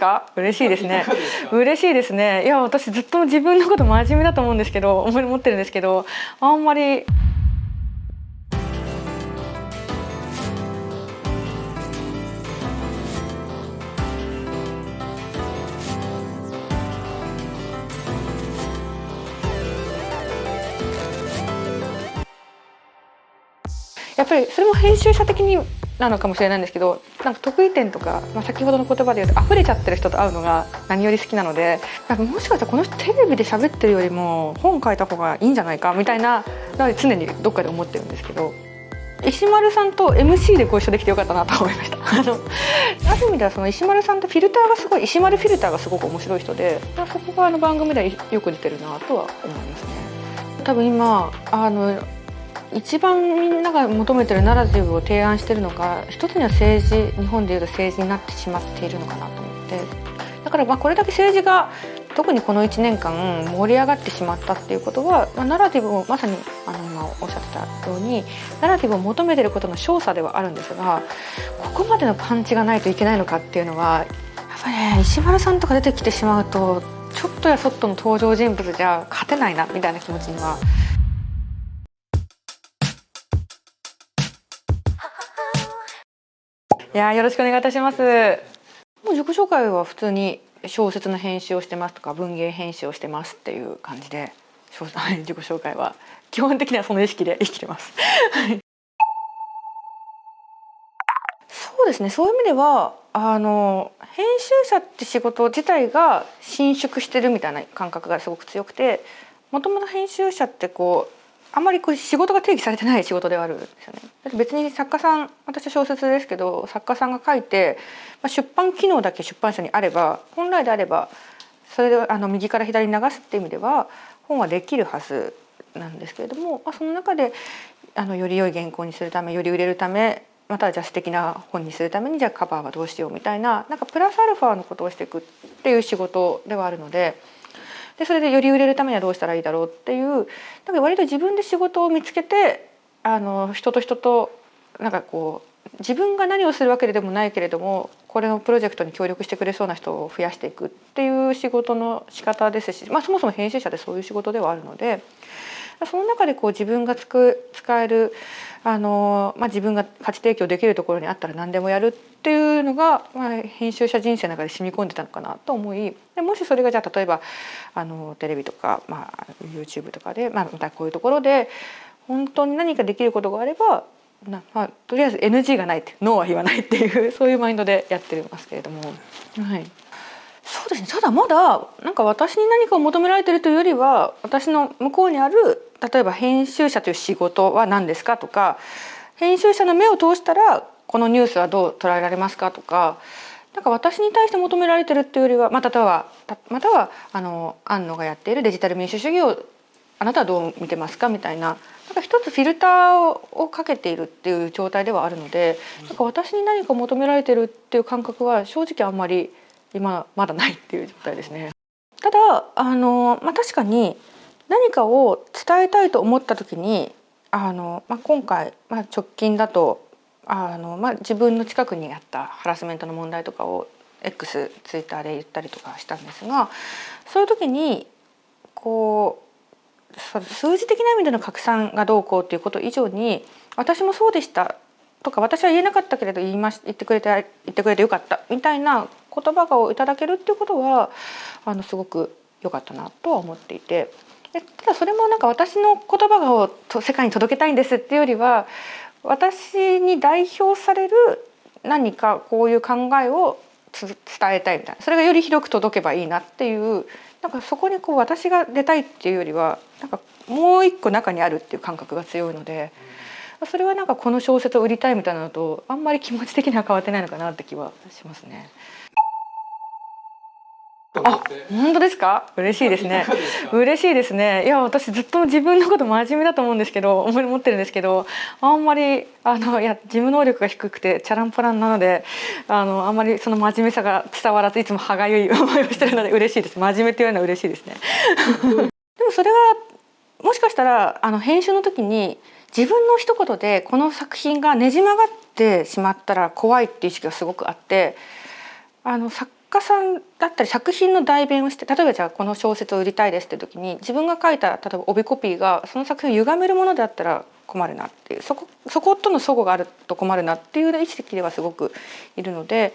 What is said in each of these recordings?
か？嬉しいですね。嬉しいですね。いや、私ずっと自分のこと真面目だと思うんですけど、思ってるんですけど、あんまり。やっぱりそれも編集者的になのかもしれないんですけど、なんか得意点とか、先ほどの言葉で言うと溢れちゃってる人と会うのが何より好きなので、なんかもしかしたらこの人テレビで喋ってるよりも本書いた方がいいんじゃないかみたいな常にどっかで思ってるんですけど、石丸さんと MC でご一緒できてよかったなと思いました。ある意味ではその石丸さんってフィルターがすごい、石丸フィルターがすごく面白い人で、そこが番組ではよく出てるなとは思いますね。多分今一番みんなが求めてるナラティブを提案してるのが、一つには政治、日本でいうと政治になってしまっているのかなと思って、だからこれだけ政治が特にこの1年間盛り上がってしまったっていうことは、ナラティブをまさに今おっしゃってたようにナラティブを求めてることの少佐ではあるんですが、ここまでのパンチがないといけないのかっていうのはやっぱりね、石丸さんとか出てきてしまうとちょっとやそっとの登場人物じゃ勝てないなみたいな気持ちには。いや、よろしくお願いいたします。もう自己紹介は普通に小説の編集をしてますとか文芸編集をしてますっていう感じで、自己紹介は基本的にはその意識で生きてます。そうですね、そういう意味では編集者って仕事自体が伸縮してるみたいな感覚がすごく強くて、もともと編集者ってあんまり仕事が定義されてない仕事ではあるんですよね。だって別に作家さん、私は小説ですけど作家さんが書いて、出版機能だけ出版社にあれば、本来であればそれで右から左に流すっていう意味では本はできるはずなんですけれども、その中でより良い原稿にするため、より売れるため、またはじゃあ素敵な本にするためにじゃあカバーはどうしようみたいな、プラスアルファのことをしていくっていう仕事ではあるので。でそれでより売れるためにはどうしたらいいだろうっていう、割と自分で仕事を見つけて人と人と自分が何をするわけでもないけれどもこれのプロジェクトに協力してくれそうな人を増やしていくっていう仕事の仕方ですし、そもそも編集者でそういう仕事ではあるので、その中で自分が使える自分が価値提供できるところにあったら何でもやるっていうのが、編集者人生の中で染み込んでたのかなと思い、でもしそれがじゃあ例えばテレビとか、YouTube とかで、またこういうところで本当に何かできることがあればとりあえず NG がないって、ノーは言わないっていうそういうマインドでやってますけれども、はい。そうですね、ただまだ私に何かを求められているというよりは、私の向こうにある例えば編集者という仕事は何ですかとか、編集者の目を通したらこのニュースはどう捉えられますかとか、私に対して求められているっていうよりは、または庵野がやっているデジタル民主主義をあなたはどう見てますかみたいな、一つフィルターをかけているっていう状態ではあるので、私に何か求められているっていう感覚は正直あんまり今まだないっていう状態ですね。ただ確かに何かを伝えたいと思った時に今回、直近だと自分の近くにあったハラスメントの問題とかを X、ツイッターで言ったりとかしたんですが、そういう時に数字的な意味での拡散がどうこうっていうこと以上に、私もそうでしたとか、私は言えなかったけれど言ってくれてよかったみたいな言葉をいただけるっていうことはすごく良かったなとは思っていて、ただそれも私の言葉を世界に届けたいんですっていうよりは、私に代表される何かこういう考えを伝えたいみたいな、それがより広く届けばいいなっていう、そこに私が出たいっていうよりはもう一個中にあるっていう感覚が強いので、それはこの小説を売りたいみたいなのとあんまり気持ち的には変わってないのかなって気はしますね。あ、本当ですか？嬉しいですね。嬉しいですね。いや、私ずっと自分のこと真面目だと思うんですけど、思ってるんですけど、あんまりいや事務能力が低くてチャランポランなのであんまりその真面目さが伝わらず、いつも歯がゆい思いをしてるので嬉しいです。真面目っていうのは嬉しいですね。でもそれはもしかしたら編集の時に自分の一言でこの作品がねじ曲がってしまったら怖いっていう意識がすごくあって、作家さんだったり作品の代弁をして、例えばじゃあこの小説を売りたいですって時に自分が書いた例えば帯コピーがその作品を歪めるものであったら困るなっていう、そことの齟齬があると困るなっていう意識ではすごくいるので、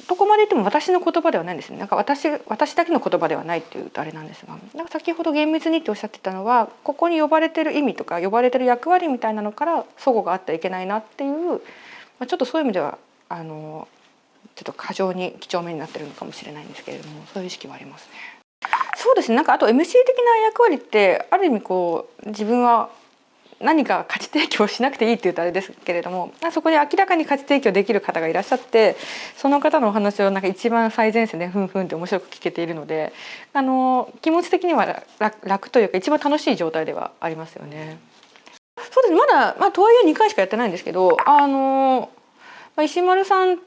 どこまで言っても私の言葉ではないんですね。なんか私だけの言葉ではないっていうとあれなんですが、なんか先ほど厳密にっておっしゃってたのは、ここに呼ばれてる意味とか呼ばれてる役割みたいなのから齟齬があってはいけないなっていう、ちょっとそういう意味ではちょっと過剰に几帳面になってるのかもしれないんですけれども、そういう意識はありますね。そうですね。なんかあと MC 的な役割ってある意味こう自分は何か価値提供しなくていいって言うとあれですけれども、そこに明らかに価値提供できる方がいらっしゃって、その方のお話をなんか一番最前線でふんふんって面白く聞けているので、気持ち的には楽というか一番楽しい状態ではありますよね。そうですね。まだ、とはいえ2回しかやってないんですけど、石丸さん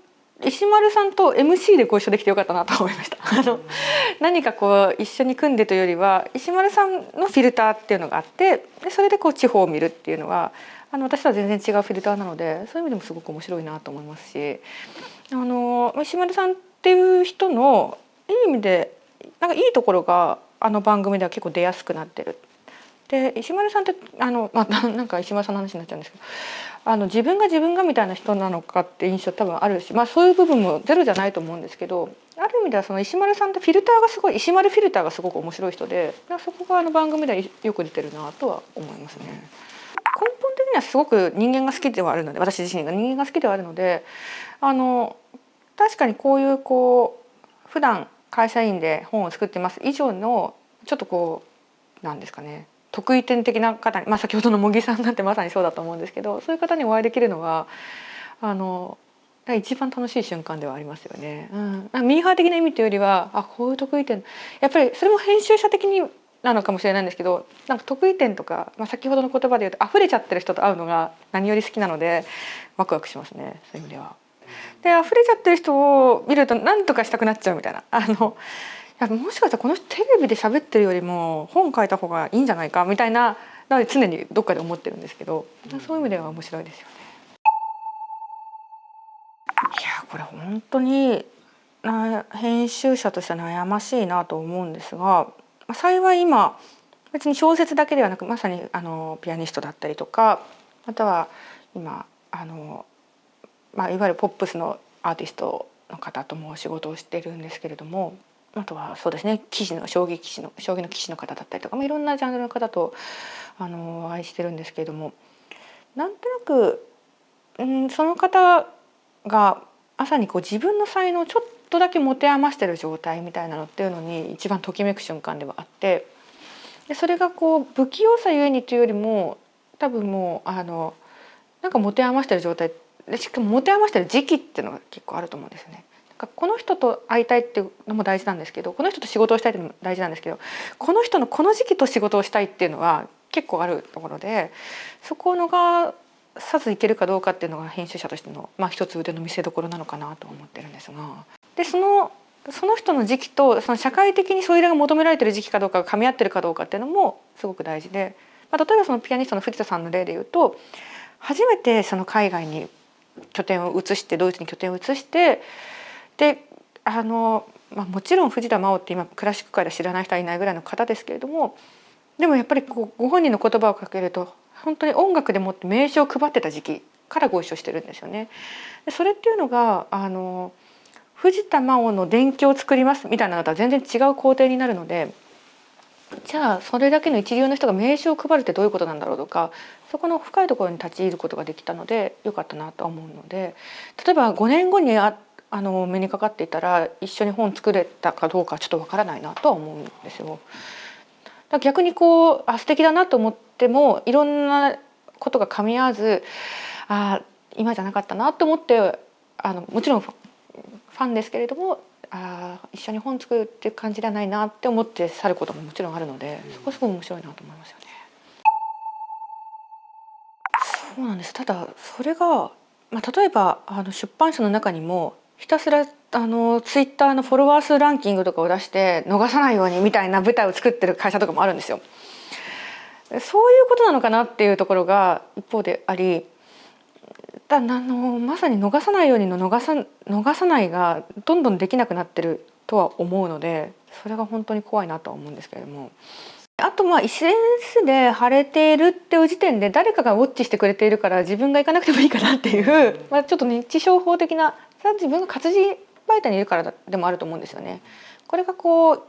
と MC でご一緒できてよかったなと思いました。何かこう一緒に組んでというよりは、石丸さんのフィルターっていうのがあって、でそれでこう地方を見るっていうのは私とは全然違うフィルターなので、そういう意味でもすごく面白いなと思いますし、石丸さんっていう人のいい意味でなんかいいところが番組では結構出やすくなってる。で石丸さんってなんか石丸さんの話になっちゃうんですけど、自分がみたいな人なのかって印象多分あるし、そういう部分もゼロじゃないと思うんですけど、ある意味ではその石丸さんってフィルターがすごい、石丸フィルターがすごく面白い人で、そこが番組ではよく出てるなとは思いますね。根本的にはすごく人間が好きではあるので、私自身が人間が好きではあるので、確かにこう普段会社員で本を作ってます以上のちょっとこうなんですかね、得意点的な方に、先ほどの茂木さんなんてまさにそうだと思うんですけど、そういう方にお会いできるのは一番楽しい瞬間ではありますよね。ミーハー的な意味というよりは、こういう得意点、やっぱりそれも編集者的になのかもしれないんですけど、なんか得意点とか、先ほどの言葉で言うと溢れちゃってる人と会うのが何より好きなのでワクワクしますね、そういう意味では。で溢れちゃってる人を見ると何とかしたくなっちゃうみたいな、もしかしたらこの人テレビで喋ってるよりも本書いた方がいいんじゃないかみたいなので常にどっかで思ってるんですけど、そういう意味では面白いですよね。いやこれ本当に編集者としては悩ましいなと思うんですが、幸い今別に小説だけではなく、まさにピアニストだったりとか、または今いわゆるポップスのアーティストの方とも仕事をしているんですけれども、あとはそうですね、将棋の棋士の方だったりとか、いろんなジャンルの方とお会いしてるんですけれども、なんとなく、その方がまさにこう自分の才能をちょっとだけ持て余してる状態みたいなのっていうのに一番ときめく瞬間ではあって、でそれがこう不器用さゆえにというよりも、多分もうなんか持て余してる状態で、しかも持て余してる時期っていうのが結構あると思うんですよね。この人と会いたいっていうのも大事なんですけど、この人と仕事をしたいっていうのも大事なんですけど、この人のこの時期と仕事をしたいっていうのは結構あるところで、そこを逃さずいけるかどうかっていうのが編集者としての、一つ腕の見せ所なのかなと思ってるんですが、でその人の時期とその社会的にそれが求められてる時期かどうかが噛み合ってるかどうかっていうのもすごく大事で、例えばそのピアニストの藤田さんの例で言うと、初めてその海外に拠点を移して、ドイツに拠点を移して、でもちろん藤田真央って今クラシック界で知らない人はいないぐらいの方ですけれども、でもやっぱりご本人の言葉をかけると本当に音楽でもって名刺を配ってた時期からご一緒してるんですよね。でそれっていうのが藤田真央の伝記を作りますみたいなのとは全然違う工程になるので、じゃあそれだけの一流の人が名刺を配るってどういうことなんだろうとか、そこの深いところに立ち入ることができたのでよかったなと思うので、例えば5年後に目にかかっていたら一緒に本作れたかどうかちょっとわからないなとは思うんですよ。だから逆にこう素敵だなと思ってもいろんなことが噛み合わず、今じゃなかったなと思って、もちろんファンですけれども、一緒に本作るっていう感じではないなって思って去ることももちろんあるので、そこすごい面白いなと思いますよね。そうなんです。ただそれが、例えば出版社の中にもひたすらツイッターのフォロワー数ランキングとかを出して逃さないようにみたいな舞台を作ってる会社とかもあるんですよ。そういうことなのかなっていうところが一方であり、まさに逃さないようにの逃さないがどんどんできなくなってるとは思うので、それが本当に怖いなとは思うんですけれども。あとSNS で腫れているっていう時点で誰かがウォッチしてくれているから自分が行かなくてもいいかなっていう、ちょっと日商法的な、それは自分が活字媒体にいるからでもあると思うんですよね。これがこう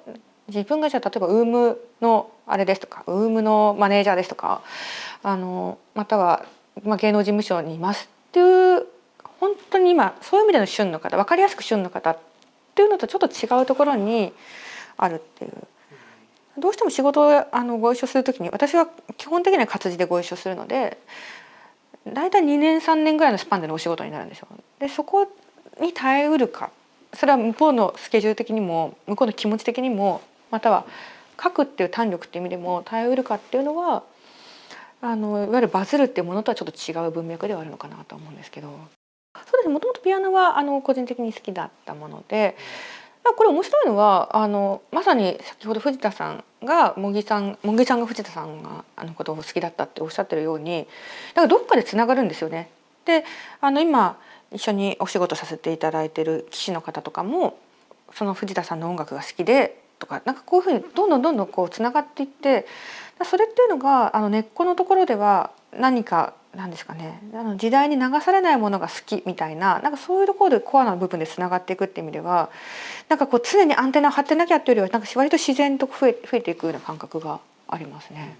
自分がじゃあ例えばウームのあれですとか、ウームのマネージャーですとか、または、芸能事務所にいますっていう本当に今そういう意味での旬の方、分かりやすく旬の方っていうのとちょっと違うところにあるっていう。どうしても仕事をご一緒するときに、私は基本的には活字でご一緒するので、だいたい2年3年ぐらいのスパンでのお仕事になるんですよ。でそこに耐えうるか、それは向こうのスケジュール的にも向こうの気持ち的にも、または書くっていう胆力っていう意味でも耐えうるかっていうのは、いわゆるバズるっていうものとはちょっと違う文脈ではあるのかなと思うんですけど。そうですね、もともとピアノは個人的に好きだったもので、これ面白いのはまさに先ほど藤田さんが茂木さんが藤田さんがことを好きだったっておっしゃってるように、だからどっかでつながるんですよね。で今一緒にお仕事させていただいてる棋士の方とかもその藤田さんの音楽が好きでとか、こういうふうにどんどんこうつながっていって、それっていうのが根っこのところでは何かなんですかね、時代に流されないものが好きみたいな、そういうところでコアな部分でつながっていくっていう意味では、こう常にアンテナを張ってなきゃっていうよりは割と自然と増えていくような感覚がありますね。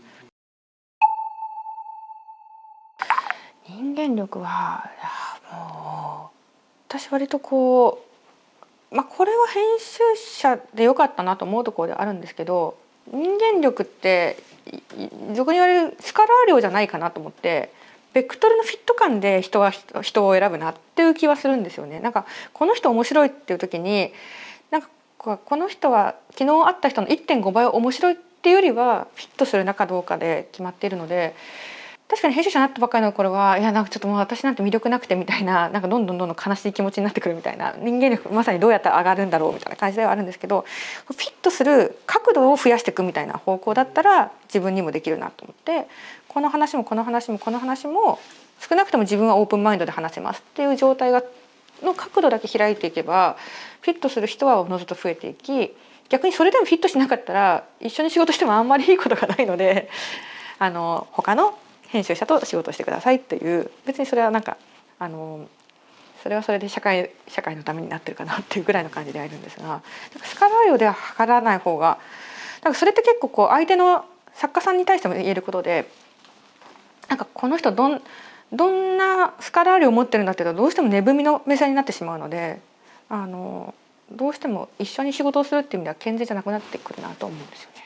人間力はもう私割とこう、これは編集者でよかったなと思うところであるんですけど、人間力って俗に言われるスカラー量じゃないかなと思って、ベクトルのフィット感で人を選ぶなっていう気はするんですよね。この人面白いっていう時にこの人は昨日会った人の 1.5 倍面白いっていうよりはフィットする中どうかで決まっているので、確かに編集者になったばっかりの頃はいやちょっともう私なんて魅力なくてみたいな、どんどん悲しい気持ちになってくるみたいな、人間力まさにどうやったら上がるんだろうみたいな感じではあるんですけど、フィットする角度を増やしていくみたいな方向だったら自分にもできるなと思って、この話もこの話もこの話も少なくとも自分はオープンマインドで話せますっていう状態の角度だけ開いていけば、フィットする人はおのずと増えていき、逆にそれでもフィットしなかったら一緒に仕事してもあんまりいいことがないので他の編集者と仕事をしてくださいっていう、別にそれはそれはそれで社会のためになってるかなっていうぐらいの感じではいるんですが、スカラー量では測らない方がそれって結構こう相手の作家さんに対しても言えることで、この人どんなスカラー量を持ってるんだっていうとどうしても値踏みの目線になってしまうので、どうしても一緒に仕事をするっていう意味では健全じゃなくなってくるなと思うんですよね。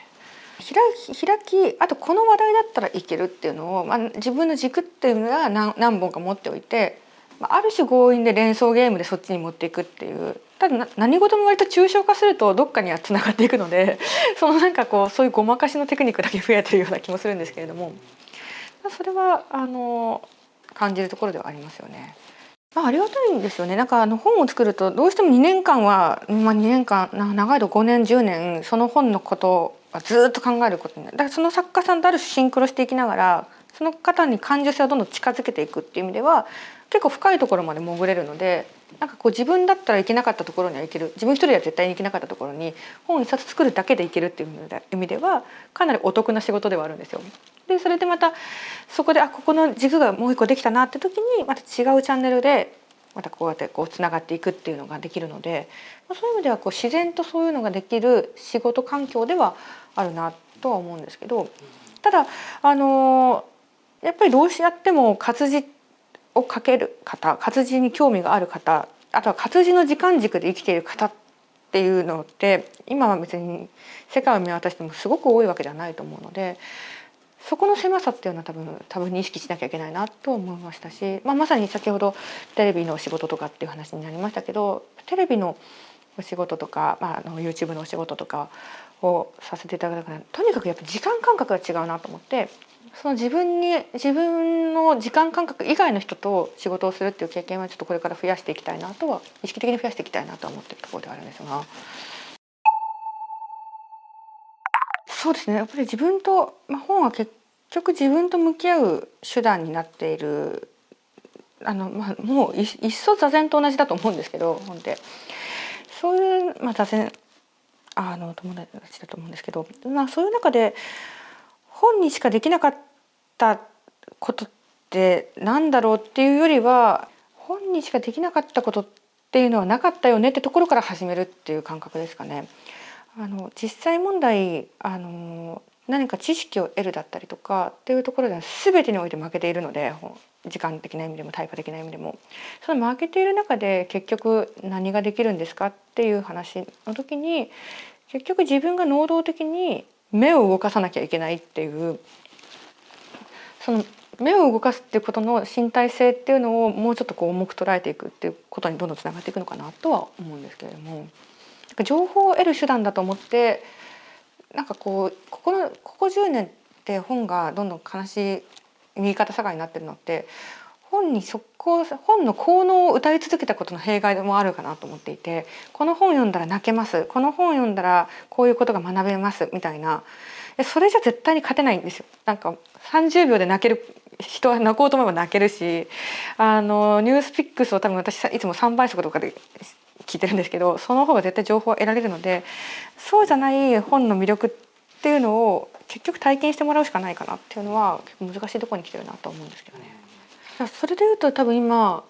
開き、あとこの話題だったらいけるっていうのを、自分の軸っていうのが何本か持っておいて、ある種強引で連想ゲームでそっちに持っていくっていう。ただ何事も割と抽象化するとどっかにはつながっていくのでそういうごまかしのテクニックだけ増えてるような気もするんですけれども、それは感じるところではありますよね。ありがたいんですよね。本を作るとどうしても2年間は、2年間長いと5年10年その本のことはずっと考えることになる。だからその作家さんとある種シンクロしていきながらその方に感受性をどんどん近づけていくっていう意味では結構深いところまで潜れるので、こう自分だったら行けなかったところには行ける、自分一人では絶対に行けなかったところに本一冊作るだけで行けるっていう意味ではかなりお得な仕事ではあるんですよ。でそれでまたそこでここの軸がもう一個できたなって時にまた違うチャンネルでまたこうやってつながっていくっていうのができるので、そういう意味では自然とそういうのができる仕事環境ではあるなとは思うんですけど、ただやっぱりどうしやっても活字を書ける方、活字に興味がある方、あとは活字の時間軸で生きている方っていうのって今は別に世界を見渡してもすごく多いわけではないと思うので、そこの狭さっていうのは多分認識しなきゃいけないなと思いましたし、まさに先ほどテレビのお仕事とかっていう話になりましたけど、テレビのお仕事とか、YouTube のお仕事とかをさせていただくのはとにかくやっぱ時間感覚が違うなと思って、その自分の時間感覚以外の人と仕事をするっていう経験はちょっとこれから増やしていきたいなとは意識的に増やしていきたいなとは思っているところではあるんですが。そうですね、やっぱり自分と、本は結局自分と向き合う手段になっているもう一層座禅と同じだと思うんですけど、本ってそういう、座禅友達だと思うんですけど、そういう中で本にしかできなかったことってなんだろうっていうよりは、本にしかできなかったことっていうのはなかったよねってところから始めるっていう感覚ですかね。実際問題何か知識を得るだったりとかっていうところでは全てにおいて負けているので、時間的な意味でも対価的な意味でも、その負けている中で結局何ができるんですかっていう話の時に、結局自分が能動的に目を動かさなきゃいけないっていう、その目を動かすっていうことの身体性っていうのをもうちょっと重く捉えていくっていうことにどんどんつながっていくのかなとは思うんですけれども、情報を得る手段だと思って、ここ10年って本がどんどん悲しい右肩下がりになってるのって、本の効能を謳い続けたことの弊害もあるかなと思っていて、この本読んだら泣けます、この本読んだらこういうことが学べますみたいな、それじゃ絶対に勝てないんですよ。30秒で泣ける人は泣こうと思えば泣けるし、ニュースピックスを多分私いつも3倍速とかで聞いてるんですけど、その方が絶対情報を得られるので、そうじゃない本の魅力っていうのを結局体験してもらうしかないかなっていうのは結構難しいところに来てるなと思うんですけどね。それでいうと多分今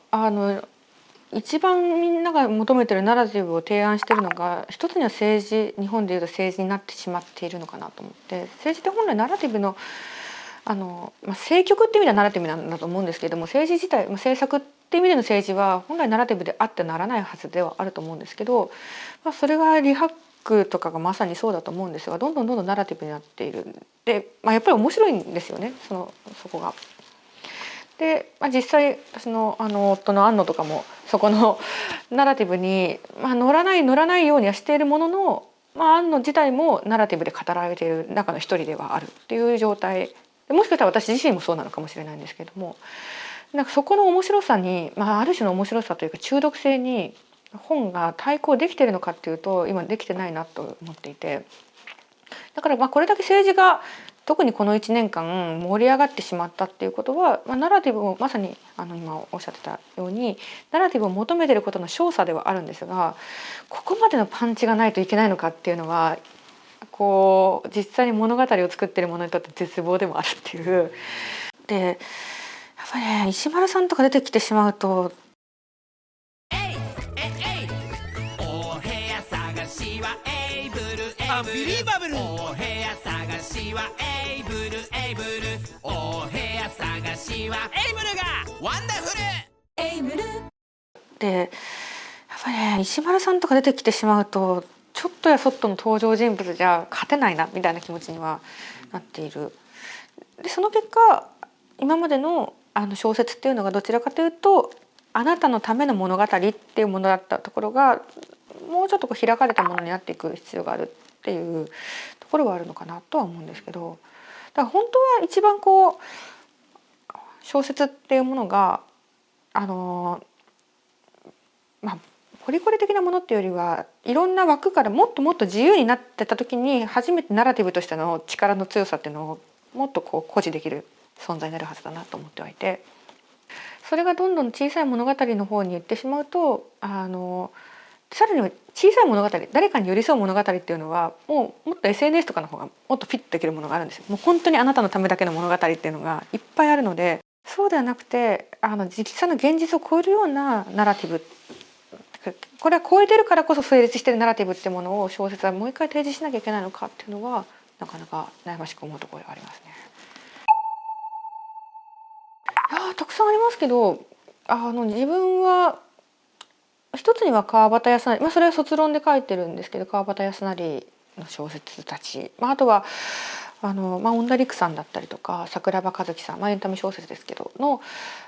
一番みんなが求めてるナラティブを提案してるのが、一つには政治、日本でいうと政治になってしまっているのかなと思って、政治って本来ナラティブの政局っていう意味ではナラティブなんだと思うんですけれども、政治自体、政策っていう意味での政治は本来ナラティブであってならないはずではあると思うんですけど、それがリハックとかがまさにそうだと思うんですが、どんどんナラティブになっている。で、やっぱり面白いんですよね、そこが。で、実際私の夫の安野とかもそこのナラティブに、乗らないようにはしているものの、安野自体もナラティブで語られている中の一人ではあるっていう状態。もしかしたら私自身もそうなのかもしれないんですけれども、そこの面白さに、ある種の面白さというか中毒性に本が対抗できているのかっていうと今できてないなと思っていて、だからこれだけ政治が特にこの1年間盛り上がってしまったっていうことは、ナラティブをまさに今おっしゃってたようにナラティブを求めていることの少佐ではあるんですが、ここまでのパンチがないといけないのかっていうのは実際に物語を作っている者にとって絶望でもあるっていう。でやっぱりね、石丸さんとか出てきてしまうと、アンビリーバブル、お部屋探しはエイブル、エイブル、お部屋探しはエイブルがワンダフル、エイブルでやっぱりね、石丸さんとか出てきてしまうとちょっとやそっとの登場人物じゃ勝てないなみたいな気持ちにはなっている。でその結果今までの小説っていうのがどちらかというとあなたのための物語っていうものだったところが、もうちょっと開かれたものになっていく必要があるっていうところはあるのかなとは思うんですけど、だから本当は一番小説っていうものがポリコレ的なものっていうよりはいろんな枠からもっともっと自由になってた時に初めてナラティブとしての力の強さっていうのをもっと誇示できる存在になるはずだなと思ってはいて、それがどんどん小さい物語の方に言ってしまうとさらに小さい物語、誰かに寄り添う物語っていうのはもっと SNS とかの方がもっとフィットできるものがあるんですよ。もう本当にあなたのためだけの物語っていうのがいっぱいあるので、そうではなくて実際の現実を超えるようなナラティブ、これは超えてるからこそ成立してるナラティブっていうものを小説はもう一回提示しなきゃいけないのかっていうのはなかなか悩ましく思うところがありますね。いやたくさんありますけど自分は一つには川端康成、それは卒論で書いてるんですけど、川端康成の小説たち、あとは恩田陸さんだったりとか桜庭和樹さん、エンタメ小説ですけどの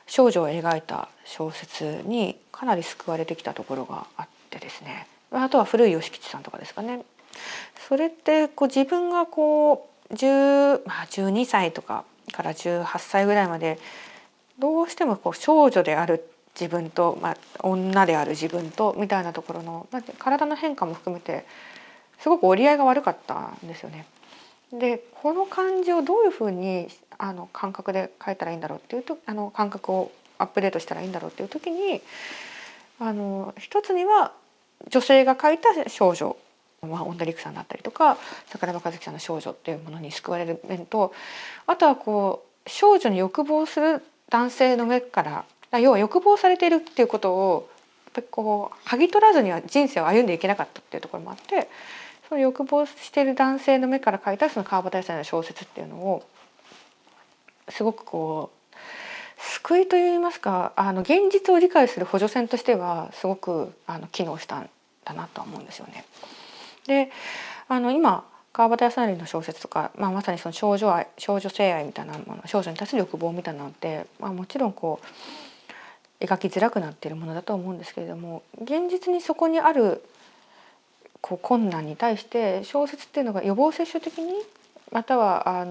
少女を描いた小説にかなり救われてきたところがあってですね、あとは古い吉吉さんとかですかね。それって自分が12歳とかから18歳ぐらいまでどうしても少女である自分と、女である自分とみたいなところの、体の変化も含めてすごく折り合いが悪かったんですよね。でこの感じをどういうふうに感覚で書いたらいいんだろうっていうと感覚をアップデートしたらいいんだろうっていう時に一つには女性が書いた少女、恩田陸さんだったりとか桜庭和樹さんの少女っていうものに救われる面と、あとはこう少女に欲望する男性の目から要は欲望されているっていうことをやっぱりこう剥ぎ取らずには人生を歩んでいけなかったっていうところもあって、その欲望している男性の目から書いたその川端康成の小説っていうのをすごくこう救いといいますか現実を理解する補助線としてはすごく機能したんだなとは思うんですよね。で今川端康成の小説とか、まさにその少女性愛みたいなもの、少女に対する欲望みたいなのって、もちろんこう描きづらくなっているものだと思うんですけれども、現実にそこにあるこう困難に対して小説っていうのが予防接種的にまたは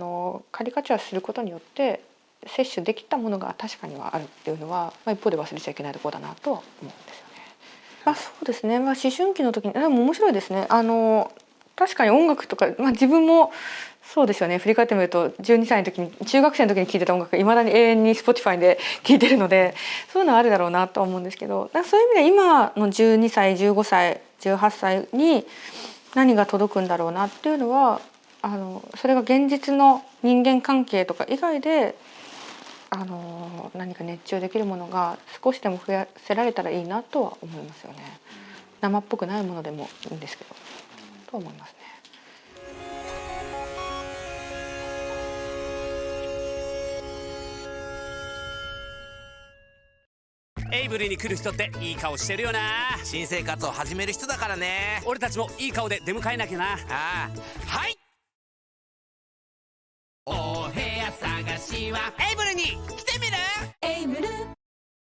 カリカチュアすることによって摂取できたものが確かにはあるっていうのは、一方で忘れちゃいけないところだなとは思うんですよね。そうですね、思春期の時にでも面白いですね。確かに音楽とか、自分もそうですよね。振り返ってみると12歳の時に中学生の時に聴いてた音楽がいまだに永遠に Spotify で聴いてるので、そういうのはあるだろうなとは思うんですけど、そういう意味で今の12歳15歳18歳に何が届くんだろうなっていうのはそれが現実の人間関係とか以外で何か熱中できるものが少しでも増やせられたらいいなとは思いますよね。生っぽくないものでもいいんですけどと思いますね。エイブリに来る人っていい顔してるよな。新生活を始める人だからね。俺たちもいい顔で出迎えなきゃな。はい、お部屋探しはエイブリに来てみる。